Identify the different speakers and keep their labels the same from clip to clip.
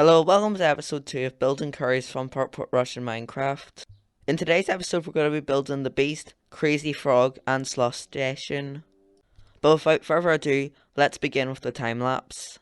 Speaker 1: Hello, welcome to episode 2 of Building Curries from Portrush in Minecraft. In today's episode, we're going to be building the Beast, Crazy Frog, and Slush Station. But without further ado, let's begin with the time lapse.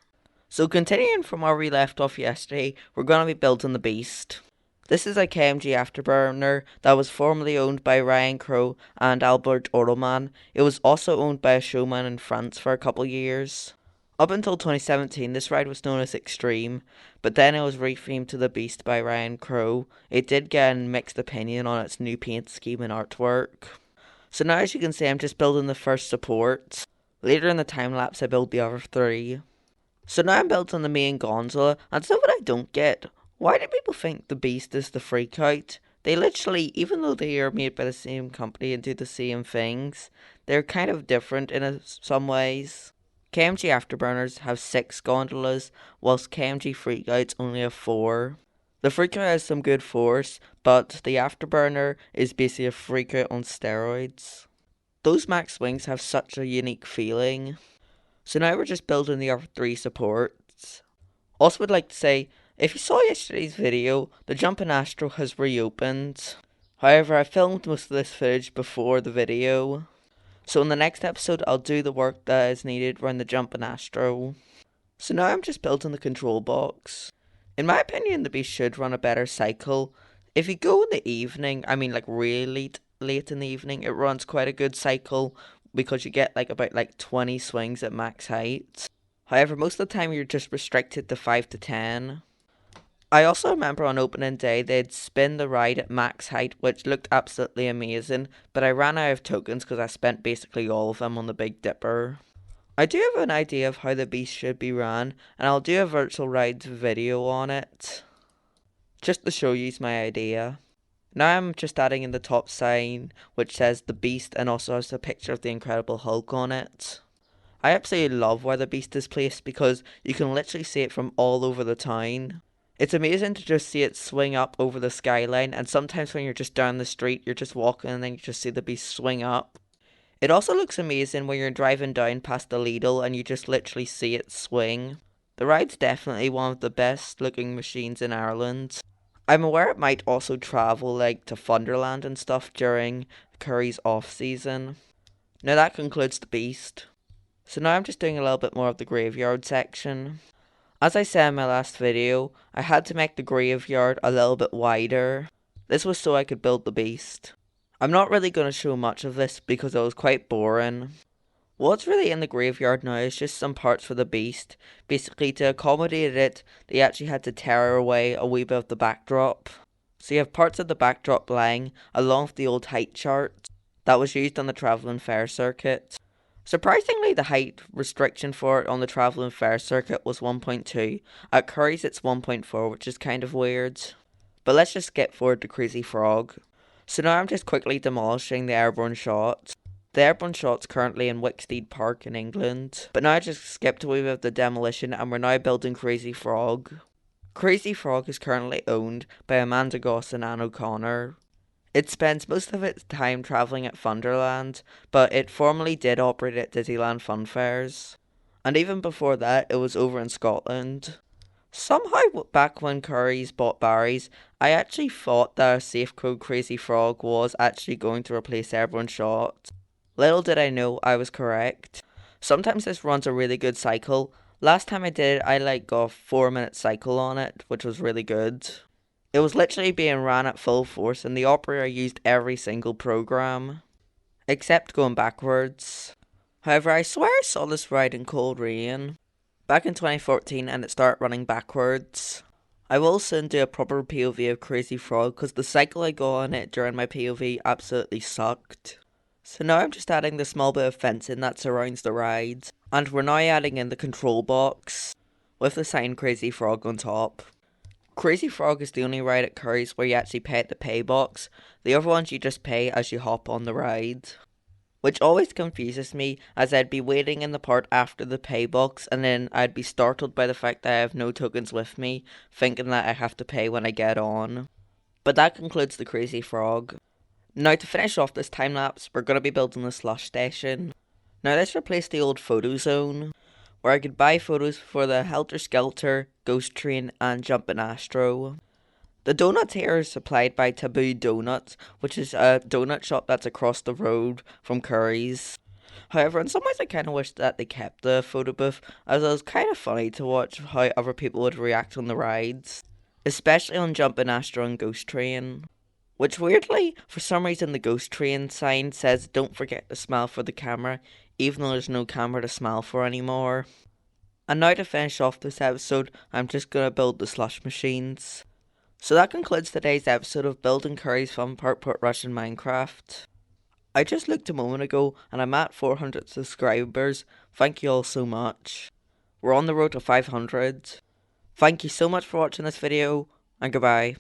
Speaker 1: So, continuing from where we left off yesterday, we're going to be building the Beast. This is a KMG afterburner that was formerly owned by Ryan Crow and Albert Ottoman. It was also owned by a showman in France for a couple years. Up until 2017, this ride was known as Extreme, but then it was rethemed to the Beast by Ryan Crow. It did get a mixed opinion on its new paint scheme and artwork. So now, as you can see, I'm just building the first support. Later in the time lapse, I build the other three. So now I'm building the main gondola, and so what I don't get, why do people think the Beast is the freak out? They literally, even though they are made by the same company and do the same things, they're kind of different in some ways. KMG Afterburners have 6 gondolas, whilst KMG Freakouts only have 4. The Freakout has some good force, but the Afterburner is basically a Freakout on steroids. Those max wings have such a unique feeling. So now we're just building the other 3 supports. Also would like to say, if you saw yesterday's video, the Jumpin' Astro has reopened. However, I filmed most of this footage before the video. So in the next episode, I'll do the work that is needed around the Jumpin' Astro. So now I'm just building the control box. In my opinion, the Beast should run a better cycle. If you go in the evening, like really late in the evening, it runs quite a good cycle because you get about 20 swings at max height. However, most of the time you're just restricted to 5 to 10. I also remember on opening day they'd spin the ride at max height, which looked absolutely amazing, but I ran out of tokens because I spent basically all of them on the Big Dipper. I do have an idea of how the Beast should be ran, and I'll do a virtual rides video on it, just to show you my idea. Now I'm just adding in the top sign, which says the Beast and also has a picture of the Incredible Hulk on it. I absolutely love where the Beast is placed because you can literally see it from all over the town. It's amazing to just see it swing up over the skyline, and sometimes when you're just down the street, you're just walking and then you just see the Beast swing up. It also looks amazing when you're driving down past the Lidl and you just literally see it swing. The ride's definitely one of the best looking machines in Ireland. I'm aware it might also travel to Thunderland and stuff during Curry's off season. Now that concludes the Beast. So now I'm just doing a little bit more of the graveyard section. As I said in my last video, I had to make the graveyard a little bit wider. This was so I could build the Beast. I'm not really going to show much of this because it was quite boring. What's really in the graveyard now is just some parts for the Beast. Basically, to accommodate it, they actually had to tear away a wee bit of the backdrop. So you have parts of the backdrop lying along with the old height chart that was used on the Travelling Fair circuit. Surprisingly, the height restriction for it on the Travelling Fair circuit was 1.2. At Curry's it's 1.4, which is kind of weird. But let's just skip forward to Crazy Frog. So now I'm just quickly demolishing the airborne shot. The airborne shot's currently in Wicksteed Park in England. But now I just skipped away with the demolition and we're now building Crazy Frog. Crazy Frog is currently owned by Amanda Goss and Anne O'Connor. It spends most of its time travelling at Thunderland, but it formerly did operate at Disneyland Fun Fairs. And even before that, it was over in Scotland. Somehow, back when Curry's bought Barry's, I actually thought that a safe code Crazy Frog was actually going to replace Airborne Shot. Little did I know I was correct. Sometimes this runs a really good cycle. Last time I did it, I got a 4-minute cycle on it, which was really good. It was literally being ran at full force and the operator used every single program, except going backwards. However, I swear I saw this ride in Cold Rain back in 2014 and it started running backwards. I will soon do a proper POV of Crazy Frog because the cycle I got on it during my POV absolutely sucked. So now I'm just adding the small bit of fencing that surrounds the ride, and we're now adding in the control box with the sign Crazy Frog on top. Crazy Frog is the only ride at Curry's where you actually pay at the pay box. The other ones you just pay as you hop on the ride, which always confuses me as I'd be waiting in the part after the pay box and then I'd be startled by the fact that I have no tokens with me, thinking that I have to pay when I get on. But that concludes the Crazy Frog. Now to finish off this time lapse, we're going to be building the Slush Station. Now let's replace the old photo zone where I could buy photos for the Helter Skelter, Ghost Train, and Jumpin' Astro. The donuts here are supplied by Taboo Donuts, which is a donut shop that's across the road from Curry's. However, in some ways, I kind of wish that they kept the photo booth, as it was kind of funny to watch how other people would react on the rides, especially on Jumpin' Astro and Ghost Train. Which weirdly, for some reason, the Ghost Train sign says don't forget to smile for the camera, even though there's no camera to smile for anymore. And now to finish off this episode, I'm just gonna build the slush machines. So that concludes today's episode of Building Curry's Fun Park Portrush in Minecraft. I just looked a moment ago and I'm at 400 subscribers. Thank you all so much. We're on the road to 500. Thank you so much for watching this video, and goodbye.